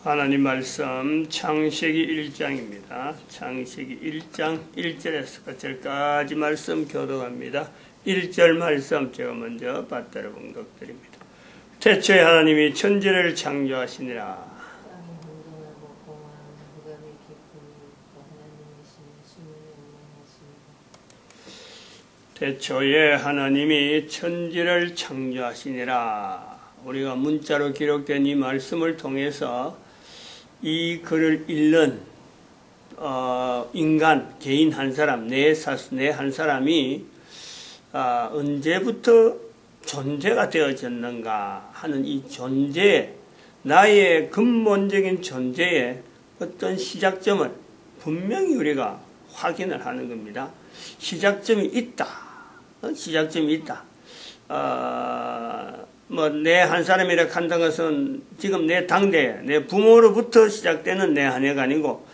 하나님 말씀 창세기 1장입니다. 창세기 1장 1절에서 4절까지 말씀 교독합니다. 1절 말씀 제가 먼저 받들어 봉독드립니다. 태초에 하나님이 천지를 창조하시니라. 태초에 하나님이 천지를 창조하시니라. 우리가 문자로 기록된 이 말씀을 통해서 이 글을 읽는 인간, 개인 한 사람, 내 한 사람이 언제부터 존재가 되어졌는가 하는 이 존재, 나의 근본적인 존재의 어떤 시작점을 분명히 우리가 확인을 하는 겁니다. 시작점이 있다. 시작점이 있다. 내 한 사람이라 한다는 것은 지금 내 당대, 내 부모로부터 시작되는 내 한 해가 아니고,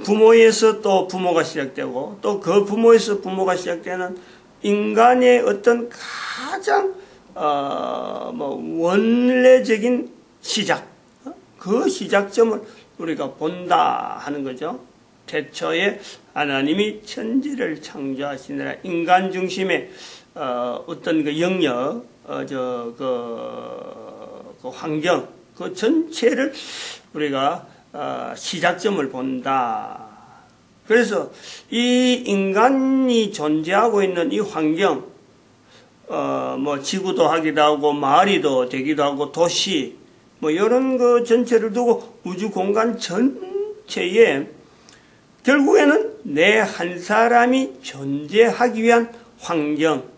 부모에서 또 부모가 시작되고, 또 그 부모에서 부모가 시작되는 인간의 어떤 가장, 원래적인 시작, 그 시작점을 우리가 본다 하는 거죠. 태초에 하나님이 천지를 창조하시느라 인간 중심의 어떤 그 영역, 그 환경, 그 전체를 우리가 시작점을 본다. 그래서 이 인간이 존재하고 있는 이 환경, 지구도 하기도 하고 마을이도 되기도 하고 도시, 이런 그 전체를 두고 우주 공간 전체에 결국에는 내 한 사람이 존재하기 위한 환경,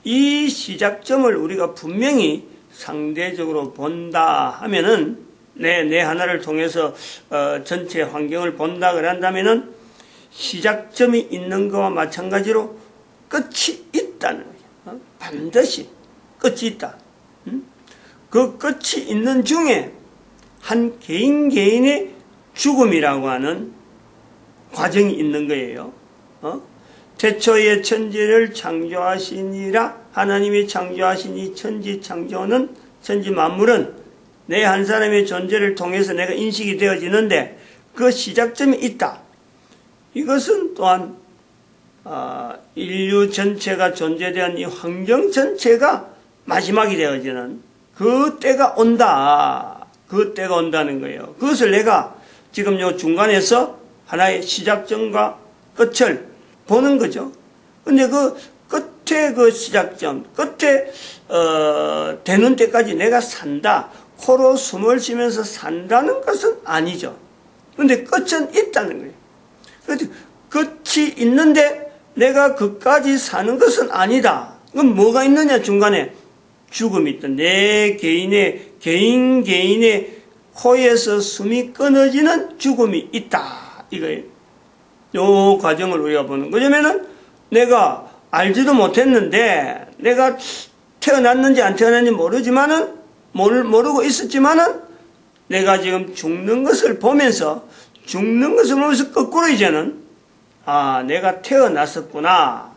이 시작점을 우리가 분명히 상대적으로 본다 하면은, 내 하나를 통해서 전체 환경을 본다 그런다면은 시작점이 있는 것과 마찬가지로 끝이 있다는 거예요. 반드시 끝이 있다. 그 끝이 있는 중에 한 개인의 죽음이라고 하는 과정이 있는 거예요. 태초에 천지를 창조하시니라. 하나님이 창조하신 이 천지 창조는, 천지 만물은 내 한 사람의 존재를 통해서 내가 인식이 되어지는데 그 시작점이 있다. 이것은 또한 인류 전체가 존재된 이 환경 전체가 마지막이 되어지는 그 때가 온다. 그 때가 온다는 거예요. 그것을 내가 지금 요 중간에서 하나의 시작점과 끝을 보는 거죠. 근데 그 끝에 그 시작점, 끝에 되는 때까지 내가 산다, 코로 숨을 쉬면서 산다는 것은 아니죠. 근데 끝은 있다는 거예요. 그런데 끝이 있는데 내가 끝까지 사는 것은 아니다. 그럼 뭐가 있느냐? 중간에 죽음이 있다. 내 개인의 코에서 숨이 끊어지는 죽음이 있다. 이거예요. 요 과정을 우리가 보는 거죠. 왜냐면은 내가 알지도 못했는데, 내가 태어났는지 안 태어났는지 모르고 있었지만은, 내가 지금 죽는 것을 보면서 거꾸로 이제는, 내가 태어났었구나.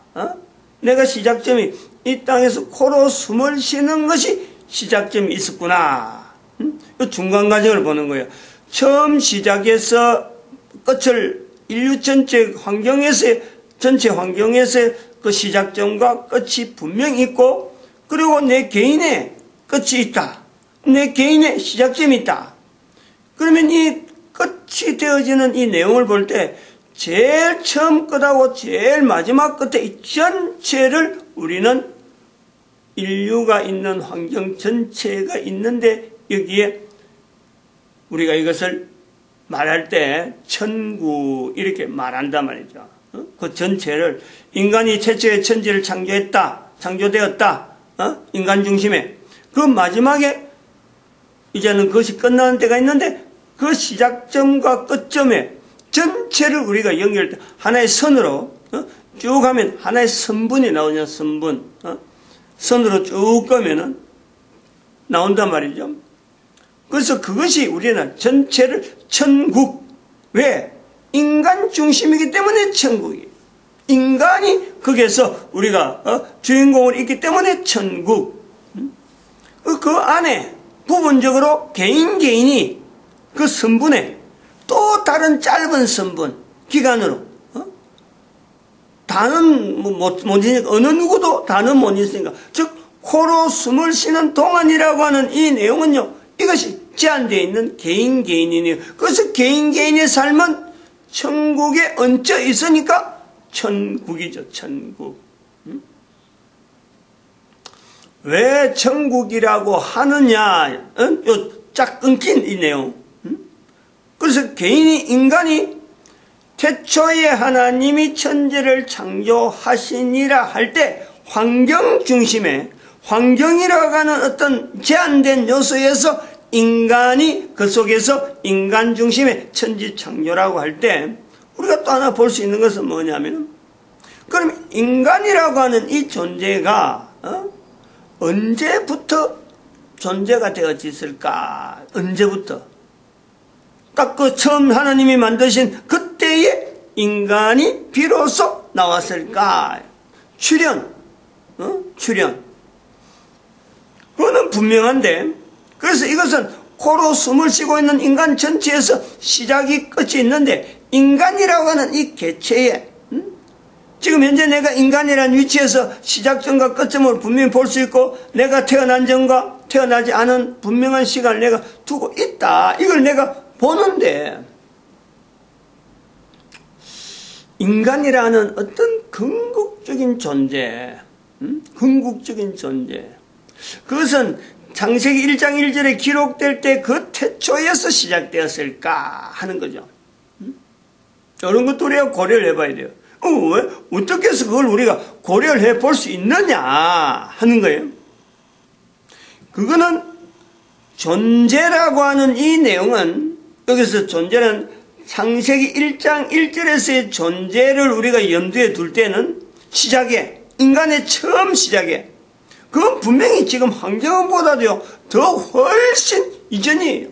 내가 시작점이 이 땅에서 코로 숨을 쉬는 것이 시작점이 있었구나. 이 중간 과정을 보는 거예요. 처음 시작에서 끝을 인류 전체 환경에서의 그 시작점과 끝이 분명히 있고, 그리고 내 개인의 끝이 있다. 내 개인의 시작점이 있다. 그러면 이 끝이 되어지는 이 내용을 볼 때 제일 처음 끝하고 제일 마지막 끝에 이 전체를 우리는 인류가 있는 환경 전체가 있는데, 여기에 우리가 이것을 말할 때 천국 이렇게 말한단 말이죠. 그 전체를 인간이 최초의 천지를 창조되었다. 인간 중심에 그 마지막에 이제는 그것이 끝나는 때가 있는데, 그 시작점과 끝점에 전체를 우리가 연결할 때 하나의 선으로 쭉 하면 하나의 선분이 나오냐. 선으로 쭉 가면은 나온단 말이죠. 그래서 그것이 우리는 전체를 천국. 왜? 인간 중심이기 때문에 천국이에요. 인간이 거기에서 우리가 주인공을 있기 때문에 천국. 그 안에 부분적으로 개인이 그 선분에 또 다른 짧은 선분 기간으로 다는 못 있으니까 어느 누구도 다는 못 있으니까 즉 코로 숨을 쉬는 동안이라고 하는 이 내용은요 이것이 제한되어 있는 개인이네요. 그래서 개인의 삶은 천국에 얹혀 있으니까 천국이죠. 천국. 왜 천국이라고 하느냐? 요 짝 끊긴 이 내용. 그래서 인간이 태초에 하나님이 천지를 창조하시니라 할 때 환경 중심에 환경이라고 하는 어떤 제한된 요소에서 인간이 그 속에서 인간 중심의 천지 창조라고 할 때 우리가 또 하나 볼 수 있는 것은 뭐냐면 그럼 인간이라고 하는 이 존재가 언제부터 존재가 되어졌을까? 언제부터? 딱 그 처음 하나님이 만드신 그때에 인간이 비로소 나왔을까? 출현. 그거는 분명한데, 그래서 이것은 코로 숨을 쉬고 있는 인간 전체에서 시작이 끝이 있는데, 인간이라고 하는 이 개체에, 지금 현재 내가 인간이라는 위치에서 시작점과 끝점을 분명히 볼 수 있고, 내가 태어난 전과 태어나지 않은 분명한 시간을 내가 두고 있다. 이걸 내가 보는데, 인간이라는 어떤 궁극적인 존재, 그것은 창세기 1장 1절에 기록될 때 그 태초에서 시작되었을까 하는 거죠. 이런 것도 우리가 고려를 해봐야 돼요. 왜? 어떻게 해서 그걸 우리가 고려를 해볼 수 있느냐 하는 거예요. 그거는 존재라고 하는 이 내용은 여기서 존재는 창세기 1장 1절에서의 존재를 우리가 염두에 둘 때는 시작에 인간의 처음 시작에 그건 분명히 지금 환경보다도 더 훨씬 이전이에요.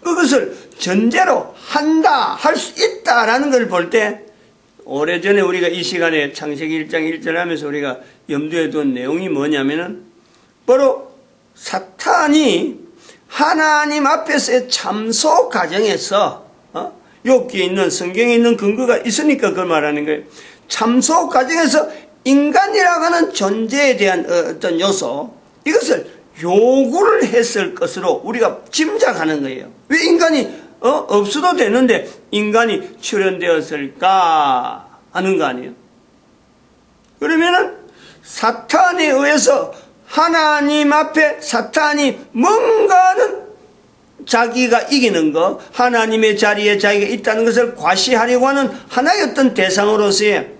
그것을 전제로 한다, 할 수 있다라는 걸 볼 때 오래전에 우리가 이 시간에 창세기 1장 1절 하면서 우리가 염두에 둔 내용이 뭐냐면은 바로 사탄이 하나님 앞에서의 참소 과정에서 여기에 있는 성경에 있는 근거가 있으니까 그걸 말하는 거예요. 참소 과정에서 인간이라고 하는 존재에 대한 어떤 요소 이것을 요구를 했을 것으로 우리가 짐작하는 거예요. 왜 인간이 없어도 되는데 인간이 출현되었을까 하는 거 아니에요. 그러면은 사탄에 의해서 하나님 앞에 사탄이 뭔가는 자기가 이기는 것, 하나님의 자리에 자기가 있다는 것을 과시하려고 하는 하나의 어떤 대상으로서의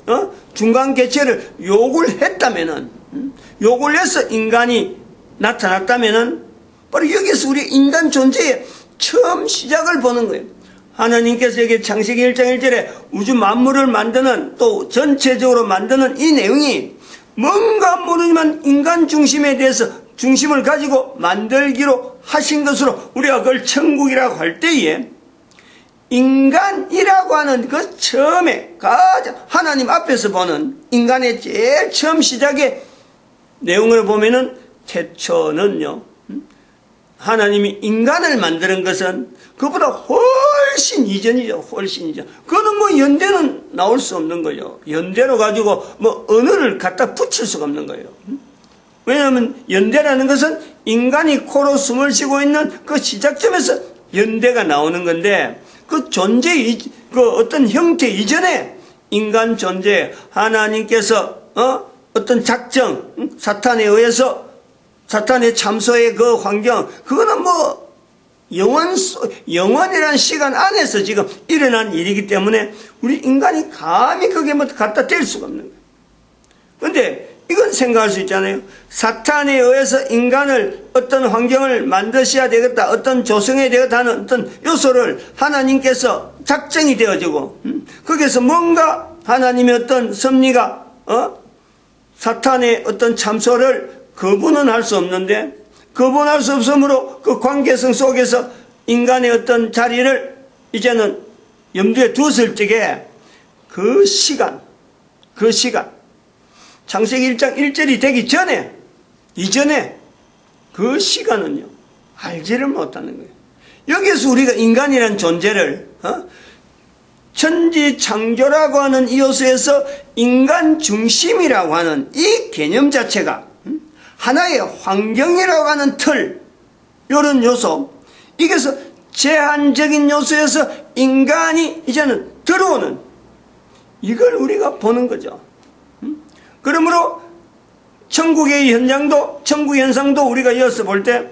중간 개체를 요구를 했다면은, 요구를 해서 인간이 나타났다면은 바로 여기서 우리 인간 존재의 처음 시작을 보는 거예요. 하나님께서 여기 창세기 1장 1절에 우주 만물을 만드는 또 전체적으로 만드는 이 내용이 뭔가 모르지만 인간 중심에 대해서 중심을 가지고 만들기로 하신 것으로 우리가 그걸 천국이라고 할 때에 인간이라고 하는 그 처음에 가장 하나님 앞에서 보는 인간의 제일 처음 시작의 내용을 보면은 태초는요 하나님이 인간을 만드는 것은 그보다 훨씬 이전이죠. 훨씬 이전. 그거는 뭐 연대는 나올 수 없는 거예요. 연대로 가지고 뭐 언어를 갖다 붙일 수가 없는 거예요. 왜냐하면 연대라는 것은 인간이 코로 숨을 쉬고 있는 그 시작점에서 연대가 나오는 건데 그 존재, 그 어떤 형태 이전에 인간 존재, 하나님께서 어떤 작정, 사탄에 의해서 사탄의 참소의 그 환경, 그거는 뭐 영원이라는 시간 안에서 지금 일어난 일이기 때문에 우리 인간이 감히 그게 뭐 갖다 댈 수가 없는 거예요. 그런데 이건 생각할 수 있잖아요. 사탄에 의해서 인간을 어떤 환경을 만드셔야 되겠다, 어떤 조성해야 되겠다 하는 어떤 요소를 하나님께서 작정이 되어지고, 거기에서 뭔가 하나님의 어떤 섭리가, 사탄의 어떤 참소를 거부는 할 수 없는데, 거부할 수 없으므로 그 관계성 속에서 인간의 어떤 자리를 이제는 염두에 두었을 적에 그 시간, 창세기 1장 1절이 되기 전에, 이전에 그 시간은요, 알지를 못하는 거예요. 여기에서 우리가 인간이라는 존재를 천지창조라고 하는 이 요소에서 인간 중심이라고 하는 이 개념 자체가 하나의 환경이라고 하는 틀, 이런 요소, 이게서 제한적인 요소에서 인간이 이제는 들어오는, 이걸 우리가 보는 거죠. 그러므로 천국의 현장도, 천국 현상도 우리가 이어서 볼 때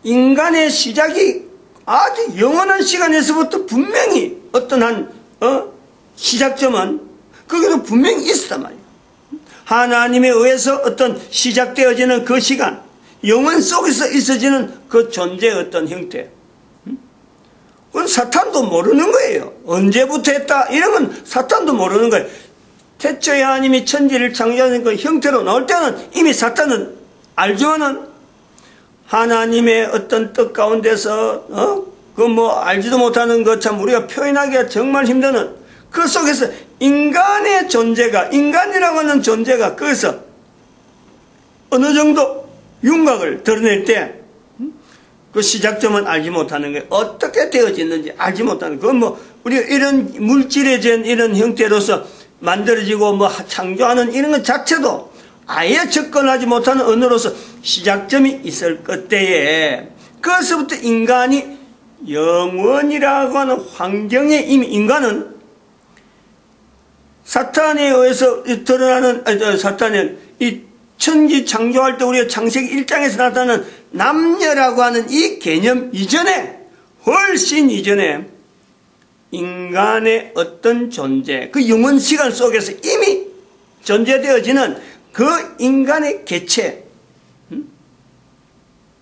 인간의 시작이 아주 영원한 시간에서부터 분명히 어떤 한 시작점은 거기도 분명히 있었단 말이에요. 하나님에 의해서 어떤 시작되어지는 그 시간, 영원 속에서 있어지는 그 존재의 어떤 형태, 그건 사탄도 모르는 거예요. 언제부터 했다 이런 건 사탄도 모르는 거예요. 태초에 하나님이 천지를 창조하는 그 형태로 나올 때는 이미 사탄은 알지만은 하나님의 어떤 뜻 가운데서 그 뭐 알지도 못하는 것 참 우리가 표현하기가 정말 힘드는 그 속에서 인간의 존재가, 인간이라고 하는 존재가 거기서 어느 정도 윤곽을 드러낼 때 그 시작점은 알지 못하는 거예요. 어떻게 되어졌는지 알지 못하는, 그건 뭐 우리가 이런 물질에 된 이런 형태로서 만들어지고 뭐 창조하는 이런 것 자체도 아예 접근하지 못하는 언어로서 시작점이 있을 그때에, 그것부터 인간이 영원이라고 하는 환경에 이미 인간은 사탄에 의해서 드러나는, 사탄은 이 천지 창조할 때 우리가 창세기 1장에서 나타나는 남녀라고 하는 이 개념 이전에, 훨씬 이전에 인간의 어떤 존재, 그 영원 시간 속에서 이미 존재되어지는 그 인간의 개체,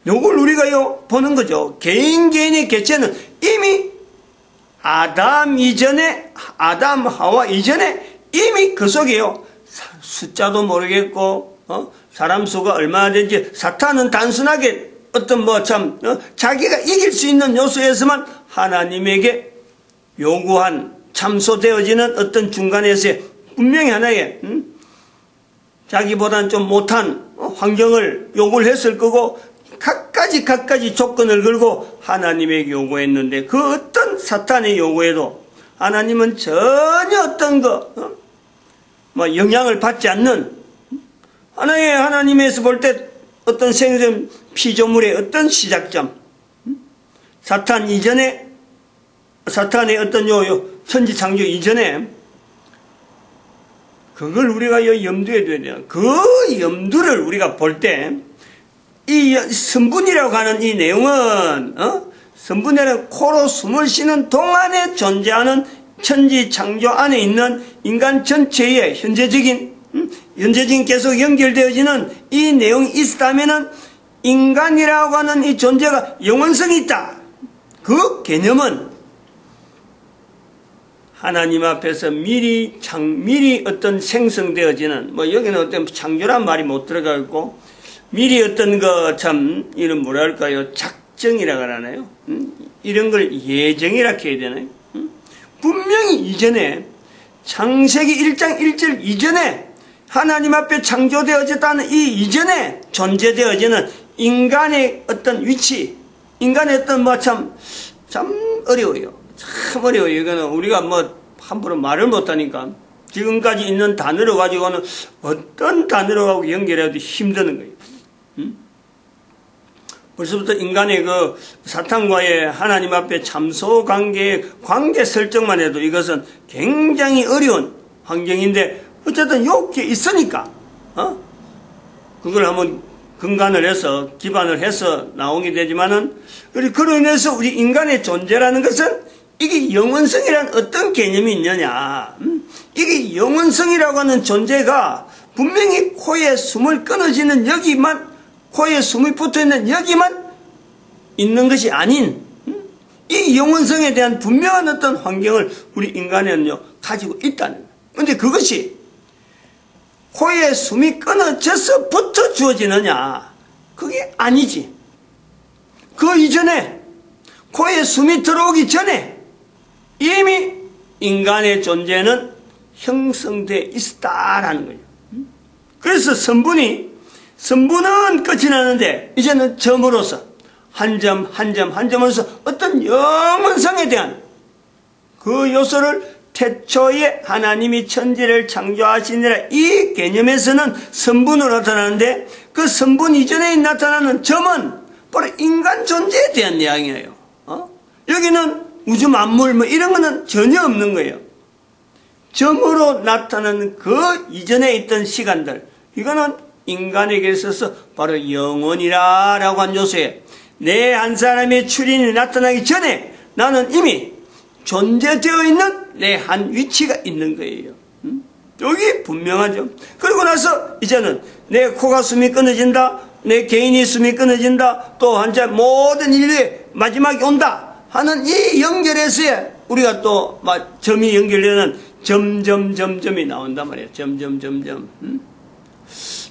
요걸 우리가 보는 거죠. 개인의 개체는 이미 아담 이전에, 아담 하와 이전에 이미 그 속에요. 숫자도 모르겠고, 사람 수가 얼마나 되는지, 사탄은 단순하게 어떤 자기가 이길 수 있는 요소에서만 하나님에게 요구한, 참소되어지는 어떤 중간에서의 분명히 하나의, 자기보다는 좀 못한 환경을 요구를 했을 거고, 각가지 조건을 걸고 하나님에게 요구했는데, 그 어떤 사탄의 요구에도 하나님은 전혀 어떤 영향을 받지 않는, 하나님에서 볼 때 어떤 생전 피조물의 어떤 시작점, 사탄 이전에, 사탄의 어떤 천지 창조 이전에, 그걸 우리가 염두에 둬야 돼요. 그 염두를 우리가 볼 때, 이 성분이라고 하는 이 내용은, 성분이라는 코로 숨을 쉬는 동안에 존재하는 천지 창조 안에 있는 인간 전체의 현재적인 계속 연결되어지는 이 내용이 있다면은 인간이라고 하는 이 존재가 영원성이 있다. 그 개념은 하나님 앞에서 미리 어떤 생성되어지는, 여기는 어떤 창조란 말이 못 들어가 있고, 미리 어떤 이런 뭐랄까요, 작정이라고 하나요? 이런 걸 예정이라 해야 되나요? 분명히 이전에, 창세기 1장 1절 이전에, 하나님 앞에 창조되어졌다는 이 이전에 존재되어지는 인간의 어떤 위치, 인간의 어떤 참 어려워요. 참 어려워요. 이거는 우리가 함부로 말을 못하니까 지금까지 있는 단어로 가지고는 어떤 단어로 하고 연결해도 힘드는 거예요. 벌써부터 인간의 그 사탄과의 하나님 앞에 참소 관계 설정만 해도 이것은 굉장히 어려운 환경인데, 어쨌든 이렇게 있으니까, 그걸 한번 근간을 해서, 기반을 해서 나오게 되지만은, 그로 인해서 우리 인간의 존재라는 것은 이게 영원성이라는 어떤 개념이 있느냐. 이게 영원성이라고 하는 존재가 분명히 코에 숨을 끊어지는 여기만, 코에 숨이 붙어있는 여기만 있는 것이 아닌, 이 영원성에 대한 분명한 어떤 환경을 우리 인간은요, 가지고 있다는 거예요. 근데 그것이 코에 숨이 끊어져서 붙어 주어지느냐? 그게 아니지. 그 이전에, 코에 숨이 들어오기 전에 이미 인간의 존재는 형성되어 있다라는 거예요. 그래서 성분은 끝이 나는데, 이제는 점으로서 한 점 한 점 한 점으로서 어떤 영원성에 대한 그 요소를 태초에 하나님이 천지를 창조하시니라 이 개념에서는 성분으로 나타나는데 그 성분 이전에 나타나는 점은 바로 인간 존재에 대한 이야기예요. 여기는 우주 만물 뭐 이런 거는 전혀 없는 거예요. 점으로 나타나는 그 이전에 있던 시간들, 이거는 인간에게 있어서 바로 영혼이라고 한 요소예요. 내 한 사람의 출인이 나타나기 전에 나는 이미 존재되어 있는 내 한 위치가 있는 거예요. 여기 분명하죠. 그리고 나서 이제는 내 코가 숨이 끊어진다, 내 개인이 숨이 끊어진다, 또 한자 모든 인류의 마지막이 온다 하는 이 연결에서의 우리가 또 점이 연결되는 점점점점이 나온단 말이에요. 점점점점.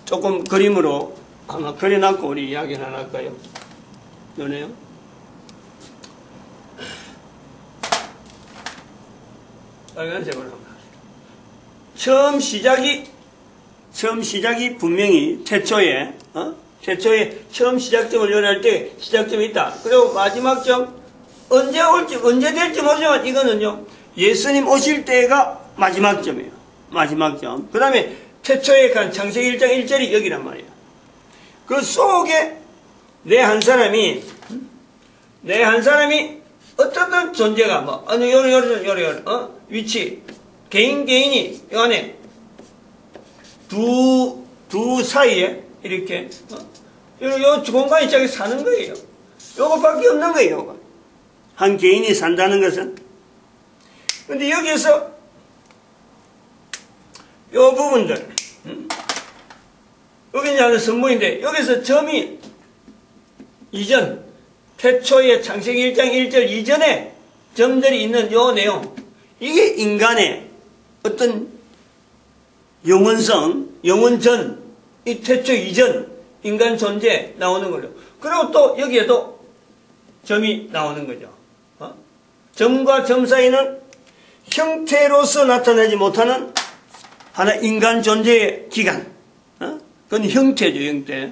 조금 그림으로 하나 그려놓고 우리 이야기를 하나 할까요? 너네요? 빨간색으로 한번 처음 시작이 분명히 태초에 처음 시작점을 요리할 때 시작점이 있다. 그리고 마지막 점 언제 될지 모르지만 이거는요 예수님 오실 때가 마지막 점이에요. 마지막 점. 그 다음에 태초에 간 창세기 1장 1절이 여기란 말이에요. 그 속에 내 한 사람이 어떤 존재가 요리 위치 개인이 이 안에 두 사이에 이렇게 요 공간이 저기 사는 거예요. 요거밖에 없는 거예요. 요거. 한 개인이 산다는 것은. 근데 여기에서 요 부분들 여기 이제 하는 성분인데 여기서 점이 이전 태초의 창세기 1장 1절 이전에 점들이 있는 요 내용, 이게 인간의 어떤 영원성, 영원전, 이 태초 이전 인간 존재 나오는 거죠. 그리고 또 여기에도 점이 나오는 거죠. 점과 점 사이는 형태로서 나타나지 못하는 하나 인간 존재의 기간. 그건 형태죠, 형태.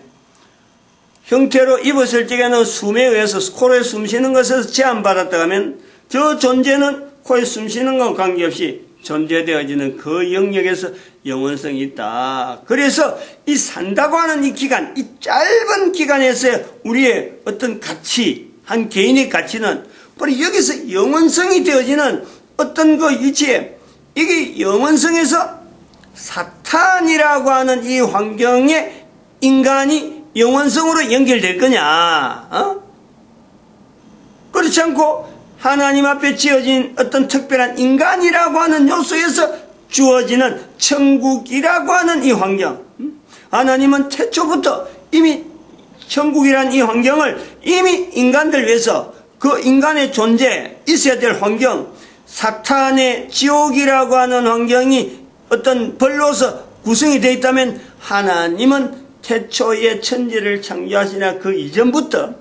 형태로 입었을 적에는 숨에 의해서 코로에 숨 쉬는 것에서 제한받았다 하면 저 존재는 코에 숨 쉬는 것과 관계없이 존재되어지는 그 영역에서 영원성이 있다. 그래서 이 산다고 하는 이 기간, 이 짧은 기간에서의 우리의 어떤 가치, 한 개인의 가치는 바로 여기서 영원성이 되어지는 어떤 그 위치에 이게 영원성에서 사탄이라고 하는 이 환경에 인간이 영원성으로 연결될 거냐? 그렇지 않고 하나님 앞에 지어진 어떤 특별한 인간이라고 하는 요소에서 주어지는 천국이라고 하는 이 환경. 하나님은 태초부터 이미 천국이라는 이 환경을 이미 인간들 위해서 그 인간의 존재, 있어야 될 환경, 사탄의 지옥이라고 하는 환경이 어떤 벌로서 구성이 되어 있다면 하나님은 태초에 천지를 창조하시나 그 이전부터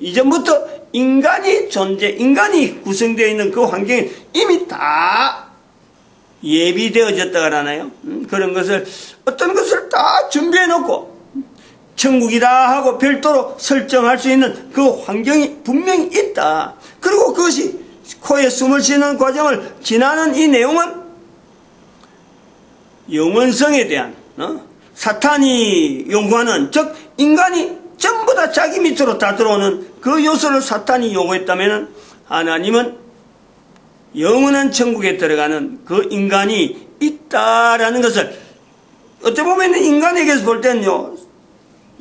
이전부터 인간이 구성되어 있는 그 환경이 이미 다 예비되어졌다 그러나요? 그런 것을 어떤 것을 다 준비해 놓고 천국이다 하고 별도로 설정할 수 있는 그 환경이 분명히 있다. 그리고 그것이 코에 숨을 쉬는 과정을 지나는 이 내용은 영원성에 대한 사탄이 요구하는, 즉 인간이 전부 다 자기 밑으로 다 들어오는 그 요소를 사탄이 요구했다면 하나님은 영원한 천국에 들어가는 그 인간이 있다라는 것을 어떻게 보면 인간에게서 볼 때는요,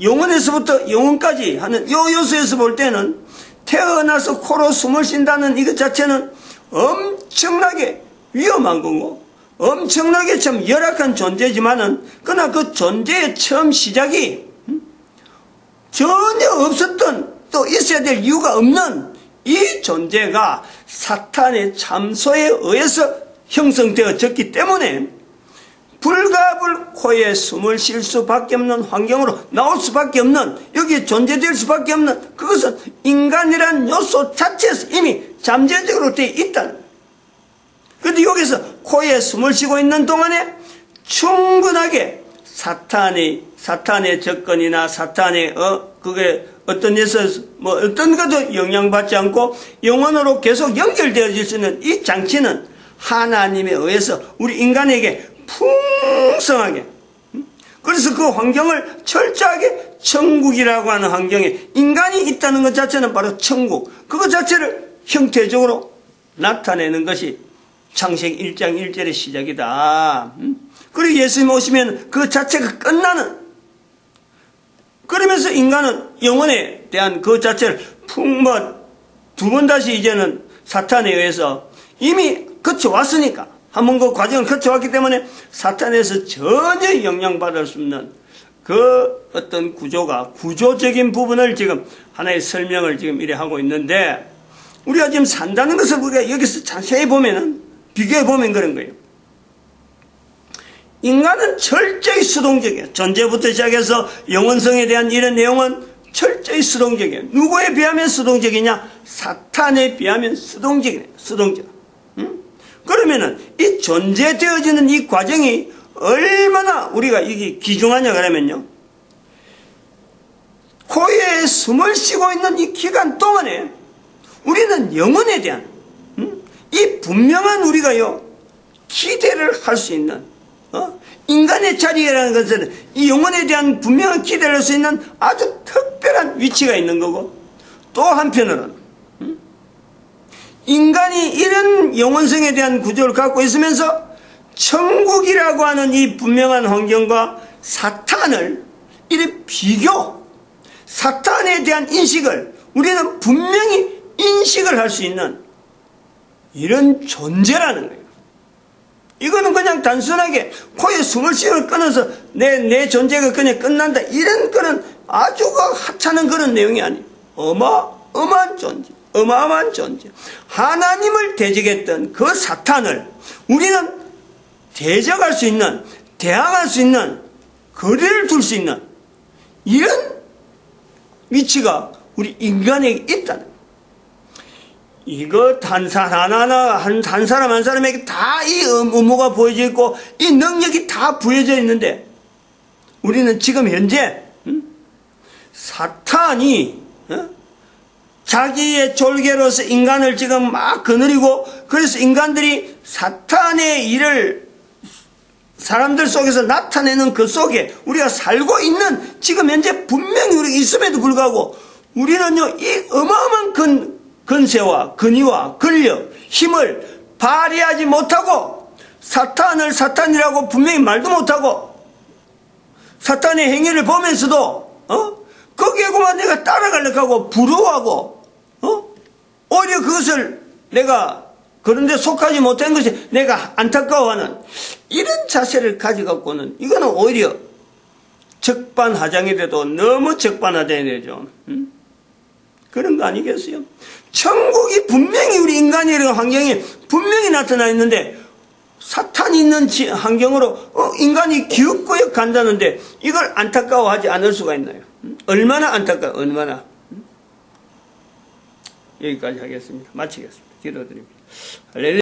영원에서부터 영원까지 하는 요 요소에서 볼 때는 태어나서 코로 숨을 쉰다는 이것 자체는 엄청나게 위험한 거고 엄청나게 참 열악한 존재지만은 그러나 그 존재의 처음 시작이 전혀 없었던, 또 있어야 될 이유가 없는 이 존재가 사탄의 참소에 의해서 형성되어졌기 때문에 불가불 코에 숨을 쉴 수밖에 없는 환경으로 나올 수밖에 없는, 여기에 존재될 수밖에 없는, 그것은 인간이란 요소 자체에서 이미 잠재적으로 되어 있다는. 그런데 여기서 코에 숨을 쉬고 있는 동안에 충분하게 사탄의 접근이나 사탄의 그게 어떤 데서 뭐 어떤 것도 영향받지 않고 영원으로 계속 연결되어질 수 있는 이 장치는 하나님에 의해서 우리 인간에게 풍성하게, 그래서 그 환경을 철저하게 천국이라고 하는 환경에 인간이 있다는 것 자체는 바로 천국, 그것 자체를 형태적으로 나타내는 것이 창세기 1장 1절의 시작이다. 그리고 예수님 오시면 그 자체가 끝나는, 그러면서 인간은 영혼에 대한 그 자체를 두 번 다시 이제는 사탄에 의해서 이미 거쳐왔으니까, 한번 그 과정을 거쳐왔기 때문에 사탄에서 전혀 영향받을 수 없는 그 어떤 구조적인 부분을 지금 하나의 설명을 지금 이래 하고 있는데, 우리가 지금 산다는 것을 우리가 여기서 자세히 보면은, 비교해 보면 그런 거예요. 인간은 철저히 수동적이에요. 존재부터 시작해서 영원성에 대한 이런 내용은 철저히 수동적이에요. 누구에 비하면 수동적이냐? 사탄에 비하면 수동적이에요. 수동적. 그러면은 이 존재되어지는 이 과정이 얼마나 우리가 이게 귀중하냐 그러면요, 코에 숨을 쉬고 있는 이 기간 동안에 우리는 영혼에 대한 이 분명한 우리가요 기대를 할 수 있는, 인간의 자리라는 것은 이 영혼에 대한 분명한 기대를 할 수 있는 아주 특별한 위치가 있는 거고, 또 한편으로는 인간이 이런 영혼성에 대한 구조를 갖고 있으면서 천국이라고 하는 이 분명한 환경과 사탄을 이렇게 사탄에 대한 인식을 우리는 분명히 인식을 할 수 있는 이런 존재라는 거예요. 이거는 그냥 단순하게 코에 숨을 쉬어 끊어서 내 존재가 그냥 끝난다, 이런 그런 아주 하찮은 그런 내용이 아니에요. 어마어마한 존재, 어마어마한 존재. 하나님을 대적했던 그 사탄을 우리는 대적할 수 있는, 대항할 수 있는, 거리를 둘 수 있는 이런 위치가 우리 인간에게 있다는 거예요. 이거 한 사람 한 사람에게 다 이 의무가 보여져 있고 이 능력이 다 부여져 있는데, 우리는 지금 현재 사탄이 자기의 졸개로서 인간을 지금 막 거느리고, 그래서 인간들이 사탄의 일을 사람들 속에서 나타내는 그 속에 우리가 살고 있는 지금 현재 분명히 우리가 있음에도 불구하고 우리는요 이 어마어마한 건세와 권위와 권력, 힘을 발휘하지 못하고 사탄을 사탄이라고 분명히 말도 못하고 사탄의 행위를 보면서도 거기에만 내가 따라가려고 하고 부러워하고 오히려 그것을 내가 그런데 속하지 못한 것이 내가 안타까워하는 이런 자세를 가져갖고는 이거는 오히려 적반하장이라도 너무 적반하장이죠. 그런 거 아니겠어요? 천국이 분명히 우리 인간의 환경에 분명히 나타나 있는데 사탄이 있는 환경으로 인간이 기웃거역 간다는데 이걸 안타까워하지 않을 수가 있나요? 얼마나 안타까워, 얼마나. 여기까지 하겠습니다. 마치겠습니다. 기도드립니다. 할렐루야.